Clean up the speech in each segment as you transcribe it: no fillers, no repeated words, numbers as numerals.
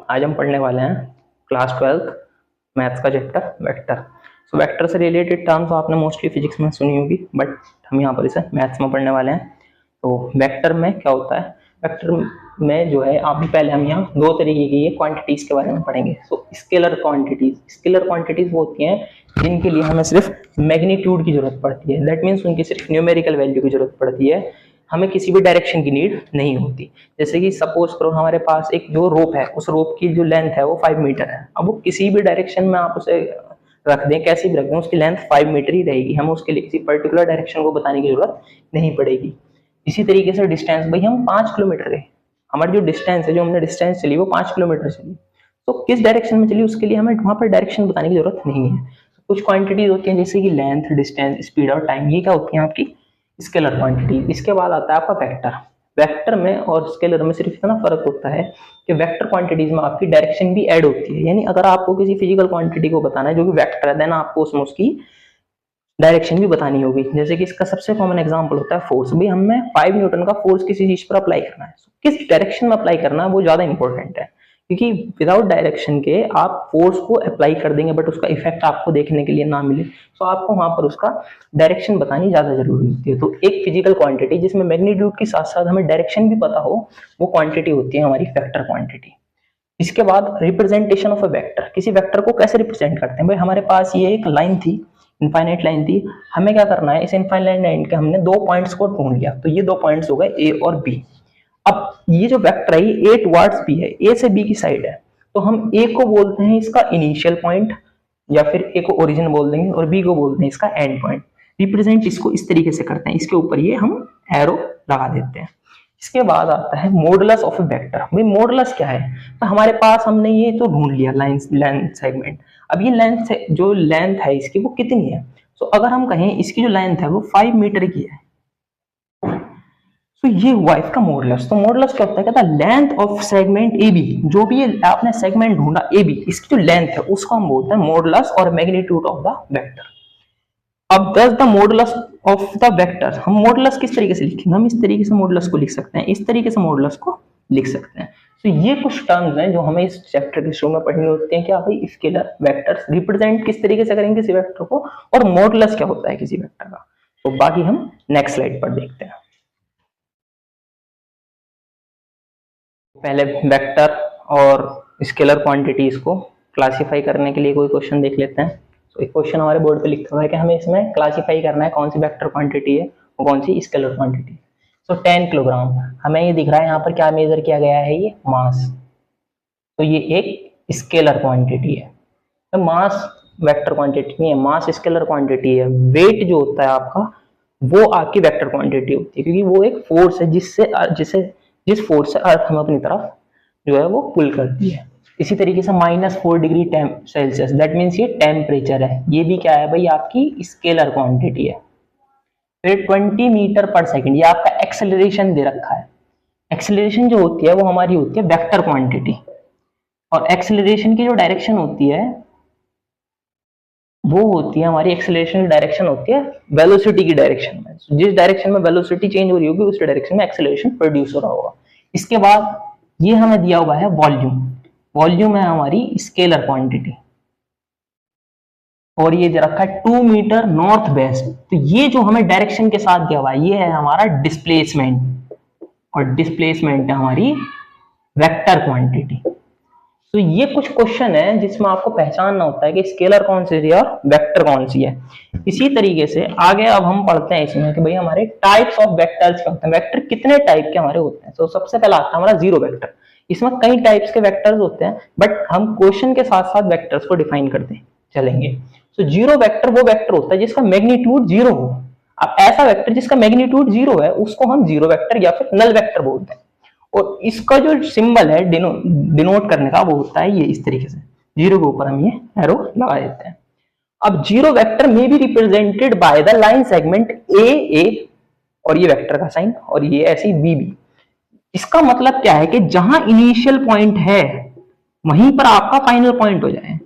आज हम पढ़ने वाले हैं क्लास 12 मैथ्स का चैप्टर वेक्टर। सो वेक्टर से रिलेटेड टर्म्स आपने मोस्टली फिजिक्स में सुनी होगी, बट हम यहाँ पर इसे मैथ्स में पढ़ने वाले हैं। तो वेक्टर में क्या होता है, वेक्टर में जो है अभी पहले हम यहाँ दो तरीके की क्वांटिटीज के बारे में पढ़ेंगे। सो स्केलर क्वांटिटीज वो होती हैं जिनके लिए हमें सिर्फ मैग्नीट्यूड की जरूरत पड़ती है, दैट मीन्स उनकी सिर्फ न्यूमेरिकल वैल्यू की जरूरत पड़ती है, हमें किसी भी डायरेक्शन की नीड नहीं होती। जैसे कि सपोज करो हमारे पास एक जो रोप है, उस रोप की जो लेंथ है वो 5 मीटर है। अब वो किसी भी डायरेक्शन में आप उसे रख दें, कैसी भी रख दें, उसकी लेंथ 5 मीटर ही रहेगी, हमें उसके लिए किसी पर्टिकुलर डायरेक्शन को बताने की जरूरत नहीं पड़ेगी। इसी तरीके से डिस्टेंस, भाई हम 5 किलोमीटर गए, हमारी जो डिस्टेंस है, जो हमने डिस्टेंस चली वो 5 किलोमीटर चली, तो किस डायरेक्शन में चली उसके लिए हमें वहां पर डायरेक्शन बताने की जरूरत नहीं है। कुछ क्वांटिटीज होती हैं जैसे कि लेंथ, डिस्टेंस, स्पीड और टाइम, ये क्या होती है आपकी स्केलर क्वांटिटी। इसके बाद आता है आपका वेक्टर। वेक्टर में और स्केलर में सिर्फ इतना फर्क होता है कि वेक्टर क्वांटिटीज में आपकी डायरेक्शन भी ऐड होती है, यानी अगर आपको किसी फिजिकल क्वांटिटी को बताना है जो कि वेक्टर है, देन आपको उसमें उसकी डायरेक्शन भी बतानी होगी। जैसे कि इसका सबसे कॉमन एग्जांपल होता है फोर्स। भाई हमें 5 न्यूटन का फोर्स किसी चीज पर अप्लाई करना है, किस डायरेक्शन में अप्लाई करना है वो ज्यादा इंपॉर्टेंट है, क्योंकि विदाउट डायरेक्शन के आप फोर्स को अप्लाई कर देंगे बट उसका इफेक्ट आपको देखने के लिए ना मिले, तो आपको वहां पर उसका डायरेक्शन बतानी ज्यादा जरूरी होती है। तो एक फिजिकल क्वांटिटी जिसमें मैग्नीट्यूड के साथ साथ हमें डायरेक्शन भी पता हो, वो क्वांटिटी होती है हमारी वेक्टर क्वांटिटी। इसके बाद रिप्रेजेंटेशन ऑफ अ वेक्टर। किसी वेक्टर को कैसे रिप्रेजेंट करते हैं, भाई हमारे पास ये एक लाइन थी, इनफाइनाइट लाइन थी, हमें क्या करना है, इस इनफाइनाइट लाइन के हमने दो पॉइंट्स को ढूंढ लिया, तो ये दो पॉइंट्स हो गए ए और बी। अब ये जो वेक्टर है ये ए टुवर्ड्स बी है, ए से बी की साइड है, तो हम ए को बोलते हैं इसका इनिशियल पॉइंट, या फिर ए को ओरिजिन बोल देंगे, और बी को बोलते हैं इसका एंड पॉइंट। रिप्रेजेंट इसको इस तरीके से करते हैं, इसके ऊपर ये हम एरो लगा देते हैं। इसके बाद आता है मॉडुलस ऑफ ए वेक्टर। भाई मॉडुलस क्या है, तो हमारे पास हमने ये तो ढूंढ लिया लेंथ सेगमेंट। अब ये लेंथ जो लेंथ है इसकी वो कितनी है, तो अगर हम कहें इसकी जो लेंथ है वो 5 मीटर की है, तो ये हुआ इसका मॉडुलस। तो मॉडुलस क्या होता है, कहता है length of segment A B, जो भी आपने सेगमेंट ढूंढा ए बी, इसकी जो लेंथ है उसको हम बोलते हैं मॉडुलस और मैग्नीट्यूड ऑफ द वेक्टर। अब दस the modulus of the vector, हम मॉडुलस किस तरीके से लिखेंगे, हम इस तरीके से मॉडुलस को लिख सकते हैं, इस तरीके से मॉडुलस को लिख सकते हैं। तो ये कुछ टर्म्स हैं जो हमें इस चैप्टर के शुरू में पढ़नी होती हैं कि भाई स्केलर वेक्टर्स रिप्रेजेंट किस तरीके से करेंगे किसी वेक्टर को, और मॉडुलस क्या होता है किसी वेक्टर का। तो बाकी हम नेक्स्ट स्लाइड पर देखते हैं। पहले वेक्टर और स्केलर क्वांटिटीज को क्लासिफाई करने के लिए कोई क्वेश्चन देख लेते हैं। तो एक क्वेश्चन हमारे बोर्ड पे लिखा हुआ है कि हमें इसमें क्लासिफाई करना है कौन सी वेक्टर क्वांटिटी है और कौन सी स्केलर क्वांटिटी। सो 10 किलोग्राम हमें ये दिख रहा है, यहाँ पर क्या मेजर किया गया है, ये मास, तो ये एक स्केलर क्वांटिटी है। तो मास वेक्टर क्वांटिटी नहीं है, मास स्केलर क्वांटिटी है। वेट जो होता है आपका वो आपकी वेक्टर क्वांटिटी होती है, क्योंकि वो एक फोर्स है जिस फोर्स से अर्थ हम अपनी तरफ जो है वो पुल करती है। इसी तरीके से -4 डिग्री सेल्सियस, दैट मीन्स ये टेम्परेचर है, ये भी क्या है भाई आपकी स्केलर क्वांटिटी है। फिर 20 मीटर पर सेकंड, ये आपका एक्सेलरेशन दे रखा है। एक्सेलरेशन जो होती है वो हमारी होती है वेक्टर क्वांटिटी, और एक्सेलरेशन की जो डायरेक्शन होती है वो होती है हमारी एक्सेलरेशन की डायरेक्शन होती है वेलोसिटी की डायरेक्शन में। जिस डायरेक्शन में वेलोसिटी चेंज हो रही होगी उस डायरेक्शन में एक्सेलरेशन प्रोड्यूस हो रहा होगा। इसके बाद ये हमें दिया हुआ है वॉल्यूम, वॉल्यूम है हमारी स्केलर क्वांटिटी, और ये दे रखा है 2 मीटर नॉर्थ वेस्ट, तो ये जो हमें डायरेक्शन के साथ दिया हुआ है ये है हमारा डिस्प्लेसमेंट, और डिस्प्लेसमेंट है हमारी वेक्टर क्वांटिटी। तो ये कुछ क्वेश्चन है जिसमें आपको पहचानना होता है कि स्केलर कौन सी है और वेक्टर कौन सी है। इसी तरीके से आगे अब हम पढ़ते हैं इसमें कि भाई हमारे टाइप्स ऑफ वेक्टर्स क्या होते हैं, वेक्टर कितने टाइप के हमारे होते हैं। तो सबसे पहला आता है हमारा जीरो वेक्टर। इसमें कई टाइप्स के वेक्टर्स होते हैं, बट हम क्वेश्चन के साथ साथ वेक्टर्स को डिफाइन करते चलेंगे। तो जीरो वेक्टर वो वेक्टर होता है जिसका मैग्नीट्यूड जीरो हो। अब ऐसा वेक्टर जिसका मैग्नीट्यूड जीरो है उसको हम जीरो वेक्टर या फिर नल वेक्टर बोलते हैं, और इसका जो सिंबल है डिनोट करने का वो होता है ये इस तरीके से, जीरो के ऊपर हम ये एरो लगा देते हैं। अब जीरो वेक्टर में भी represented by the line segment A, और ये वेक्टर का साइन, और ये ऐसी बी। इसका मतलब क्या है कि जहां इनिशियल पॉइंट है वहीं पर आपका फाइनल पॉइंट हो जाए,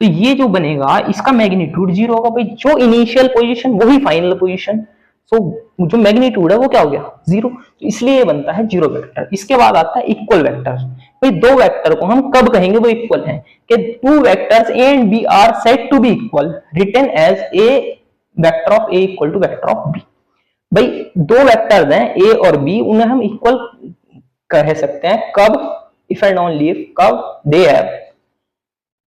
तो ये जो बनेगा इसका मैग्नीट्यूड जीरो होगा। भाई जो इनिशियल पोजीशन वही फाइनल पोजीशन, तो जो मैग्नीट्यूड है वो क्या हो गया, जीरो, तो इसलिए ये बनता है जीरो वेक्टर। इसके बाद आता है इक्वल वेक्टर। भाई दो वेक्टर को हम कब कहेंगे वो इक्वल हैं, कि two vectors A and B are said to be equal written as a vector of A equal to vector of B. भाई दो वेक्टर्स हैं ए और बी, उन्हें हम इक्वल कह सकते हैं कब, इफ एंड ओनली इफ कब दे हैव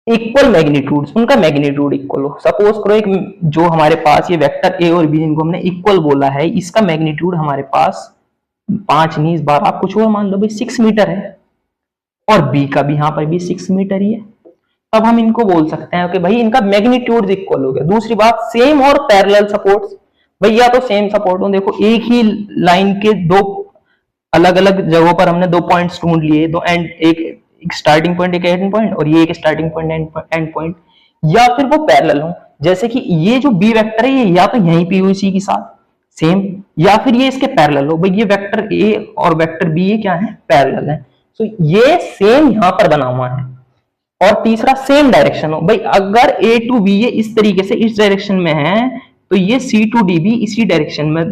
इक्वल मैग्नीट्यूड, उनका मैग्नीट्यूड इक्वल हो। सपोज करो एक जो हमारे पास ये वेक्टर ए और बी जिनको हमने इक्वल बोला है, इसका मैग्नीट्यूड हमारे पास 5 नहीं 12 आप कुछ और मान लो भाई 6 मीटर है, और बी का भी यहाँ पर भी 6 मीटर ही है, तब हम इनको बोल सकते हैं कि भाई इनका मैग्नीट्यूड इक्वल हो गया। दूसरी बात सेम और पैरेलल सपोर्ट्स, भैया तो सेम सपोर्ट हो, देखो एक ही लाइन के दो अलग अलग जगहों पर हमने दो पॉइंट्स ढूंढ लिए, दो एंड एक स्टार्टिंग पॉइंट एक एंड पॉइंट, और ये एक स्टार्टिंग पॉइंट एंड पॉइंट, या फिर वो पैरेलल हो, जैसे कि ये जो बी वेक्टर है ये या तो यहीं पे इसी के साथ सेम, या फिर ये इसके पैरेलल हो। भाई ये वेक्टर ए और वेक्टर बी ये क्या है, पैरेलल है, तो ये सेम यहां पर बना हुआ है। और तीसरा सेम डायरेक्शन हो, भाई अगर ए टू बी ये इस तरीके से इस डायरेक्शन में है तो ये सी टू डी भी इसी डायरेक्शन में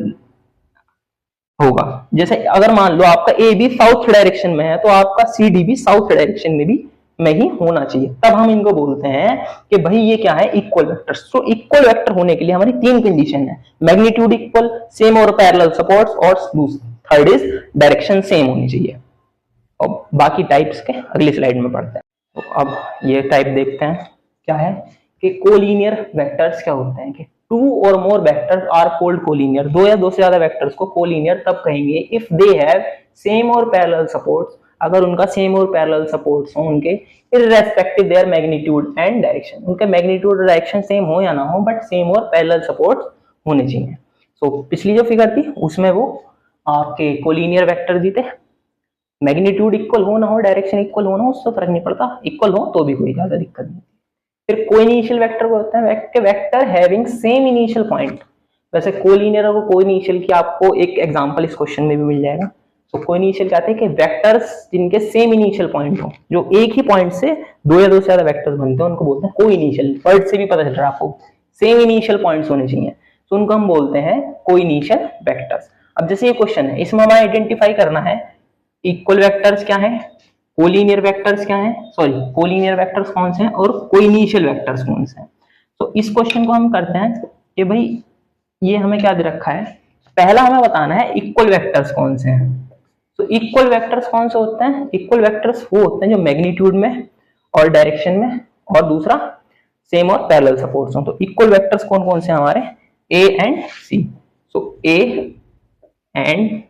होगा। जैसे अगर मान लो आपका ए बी साउथ डायरेक्शन में है तो आपका सी डी भी साउथ डायरेक्शन में भी में ही होना चाहिए, तब हम इनको बोलते हैं कि भाई ये क्या है, इक्वल वेक्टर। तो इक्वल वेक्टर होने के लिए हमारी तीन कंडीशन है, मैग्नीट्यूड इक्वल, सेम और पैरेलल सपोर्ट्स, और थर्ड इज डायरेक्शन सेम होनी चाहिए। और बाकी टाइप्स के अगली स्लाइड में पढ़ते हैं। तो अब ये टाइप देखते हैं क्या है कि कोलिनियर वेक्टर्स क्या होते हैं, कि टू और more vectors are called collinear, दो या दो से ज्यादा वेक्टर्स को कोलिनियर तब कहेंगे इफ दे हैव सेम और पैरेलल सपोर्ट्स, अगर उनका सेम और पैरेलल सपोर्ट्स हो उनके, irrespective there magnitude and direction, उनके मैग्नीट्यूड और डायरेक्शन सेम हो या ना हो बट सेम और पैरेलल सपोर्ट्स होने चाहिए। तो पिछली जो फिगर थी उसमें वो आपके कोलिनियर वेक्टर दी थे, मैग्नीट्यूड इक्वल हो ना हो, डायरेक्शन इक्वल हो ना हो, उससे फर्क नहीं पड़ता, इक्वल हो तो भी कोई ज्यादा दिक्कत नहीं। फिर कोइनिशियल वेक्टर बोलते हैं vector having same initial point. वैसे कोलिनियर और कोइनिशियल की आपको एक एग्जांपल इस क्वेश्चन में भी मिल जाएगा। तो कोइनिशियल कहते हैं कि वेक्टर्स जिनके सेम इनिशियल पॉइंट हो, जो एक ही पॉइंट से दो या दो से ज्यादा वेक्टर्स बनते हैं उनको बोलते हैं कोइनिशियल। वर्ड से भी पता चल रहा है आपको, सेम इनिशियल पॉइंट्स होने चाहिए, तो उनको हम बोलते हैं कोइनिशियल वेक्टर्स। अब जैसे ये क्वेश्चन है, इसमें हमें आइडेंटिफाई करना है इक्वल वेक्टर्स क्या है, कोलिनियर वेक्टर्स क्या है, सॉरी कोलिनियर वेक्टर्स कौन से हैं और कोइनिशियल वेक्टर्स कौन से हैं। तो इस क्वेश्चन को हम करते हैं कि भाई ये हमें क्या दे रखा है, पहला हमें बताना है इक्वल वेक्टर्स कौन से हैं। तो इक्वल वेक्टर्स कौन से होते हैं, इक्वल वेक्टर्स वो होते हैं जो मैग्नीट्यूड में और डायरेक्शन में, और दूसरा सेम और पैरेलल सपोर्ट्स हो। तो इक्वल वेक्टर्स कौन कौन से हमारे, A and C. So A and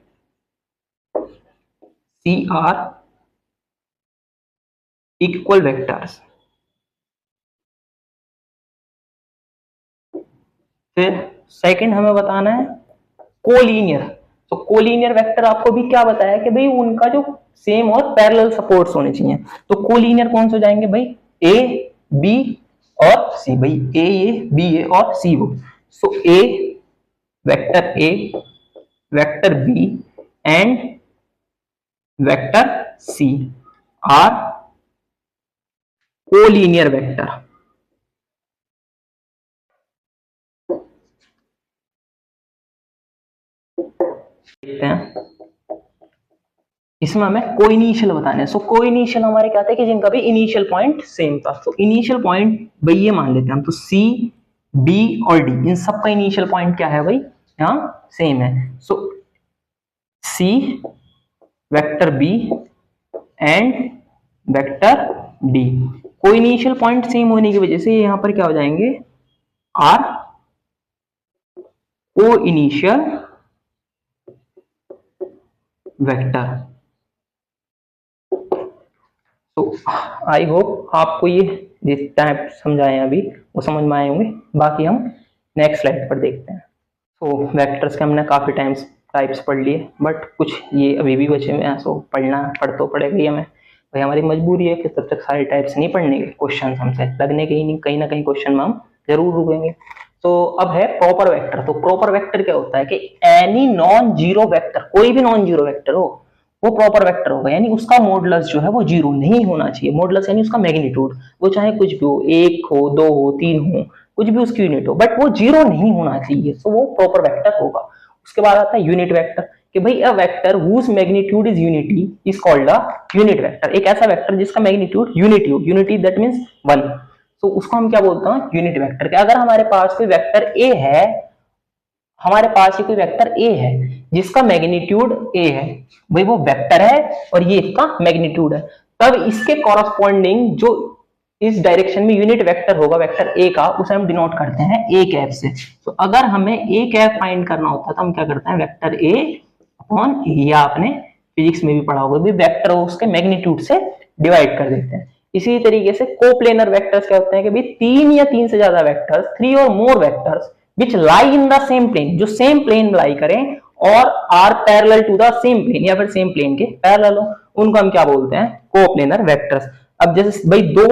C are equal vectors. फिर सेकंड हमें बताना है कोलिनियर। तो कोलिनियर वेक्टर आपको भी क्या बताया कि भाई उनका जो सेम और पैरेलल सपोर्ट्स होने चाहिए। तो कोलिनियर कौन से हो जाएंगे भाई, ए बी और सी। भाई ए बी ए और सी हो। So A vector B and vector C are collinear vector. देखते हैं इसमें हमें कोइनिशियल बताना है। सो कोइनिशियल हमारे क्या थे कि जिनका भी इनिशियल पॉइंट सेम था। तो इनिशियल पॉइंट भाई ये मान लेते हैं हम, तो सी बी और डी इन सब का इनिशियल पॉइंट क्या है भाई, यहाँ सेम है। So C vector B and vector D, coinitial point same होने की वजह से यहाँ पर क्या हो जाएंगे, आर कोइनिशियल वेक्टर। तो आई होप आपको ये जितना समझाए अभी वो समझ में आए होंगे। बाकी हम नेक्स्ट स्लाइड पर देखते हैं। तो वेक्टर्स के हमने काफी टाइप्स पढ़ लिए, बट कुछ ये अभी भी बचे हुए हैं, सो पढ़ तो पड़ेगा ही हमें। भाई हमारी मजबूरी है कि तब तक सारे टाइप्स नहीं पढ़ने के, क्वेश्चन हमसे लगने के ही नहीं, कहीं ना कहीं क्वेश्चन में हम जरूर रुकेंगे। तो अब है प्रॉपर वेक्टर। तो प्रॉपर वेक्टर क्या होता है कि एनी नॉन जीरो वेक्टर, कोई भी नॉन जीरो वेक्टर हो वो प्रॉपर वेक्टर होगा, यानी उसका मॉडुलस जो है वो जीरो नहीं होना चाहिए। मॉडुलस यानी उसका मैग्नीट्यूड, वो चाहे कुछ भी हो, 1 हो 2 हो 3 हो, कुछ भी उसकी यूनिट हो, बट वो जीरो नहीं होना चाहिए, तो वो प्रॉपर वेक्टर होगा। उसके बाद आता है यूनिट वेक्टर। कि भाई a vector whose magnitude is unity is called a unit vector. एक ऐसा वेक्टर जिसका मैग्नीट्यूड यूनिटी हो, यूनिटी दैट मींस 1, तो उसको हम क्या बोलते हैं, यूनिट वेक्टर। कि अगर हमारे पास कोई वेक्टर ए है, हमारे पास ये कोई वेक्टर ए है जिसका मैग्नीट्यूड ए है, भाई वो वेक्टर है और ये इसका मैग्नीट्यूड है, तब इसके कॉरस्पॉन्डिंग जो इस डायरेक्शन में यूनिट वेक्टर होगा वेक्टर ए का, उसे हम डिनोट करते हैं ए कैप से। तो अगर हमें ए कैप फाइंड करना होता है तो हम क्या करते हैं, वेक्टर ए अपॉन ए, या आपने फिजिक्स में भी पढ़ा होगा भी वेक्टर उसके मैग्नीट्यूड से डिवाइड कर देते हैं। इसी तरीके से कोप्लेनर वेक्टर्स क्या होते हैं कि भाई तीन या तीन से ज्यादा वेक्टर्स, 3 और more vectors which lie in the same plane, जो सेम प्लेन लाई करें और are parallel to the same plane, या फिर सेम प्लेन के पैरेलल हो, उनको हम क्या बोलते हैं, कोप्लेनर वेक्टर्स। अब जैसे भाई दो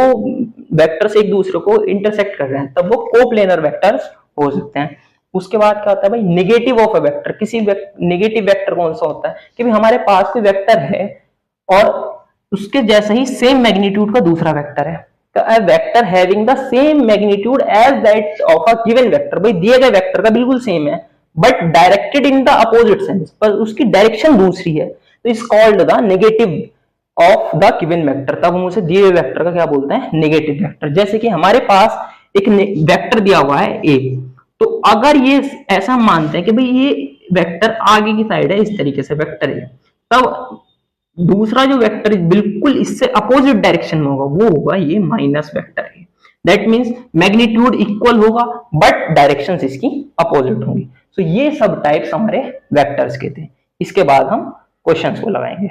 वेक्टर्स एक दूसरे को इंटरसेक्ट कर रहे हैं तब वो कोप्लेनर वेक्टर्स हो सकते हैं। उसके बाद क्या होता है भाई, नेगेटिव ऑफ अ वेक्टर। किसी नेगेटिव वेक्टर कौन सा होता है कि भाई हमारे पास कोई वेक्टर है और उसके जैसा ही सेम मैग्नीट्यूड का दूसरा वेक्टर है, a vector having the same magnitude as that of a given vector, भाई दिए गए वेक्टर का बिल्कुल सेम है but directed in the opposite sense, पर उसकी डायरेक्शन दूसरी है, तो is called the negative of the given vector. तब हम उसे दिए हुए वेक्टर का क्या बोलते हैं, नेगेटिव वेक्टर। जैसे कि हमारे पास एक वेक्टर दिया हुआ है ए, तो अगर ये ऐसा मानते हैं कि भाई ये वेक्टर आगे की साइड है, इस तरीके से वेक्टर है, तब दूसरा जो वेक्टर बिल्कुल इससे अपोजिट डायरेक्शन में होगा वो होगा ये माइनस वेक्टर है। दैट मींस मैग्नीट्यूड इक्वल होगा बट डायरेक्शंस इसकी अपोजिट होंगी। तो ये सब टाइप्स हमारे वेक्टर्स के थे। इसके बाद हम क्वेश्चंस को लगाएंगे।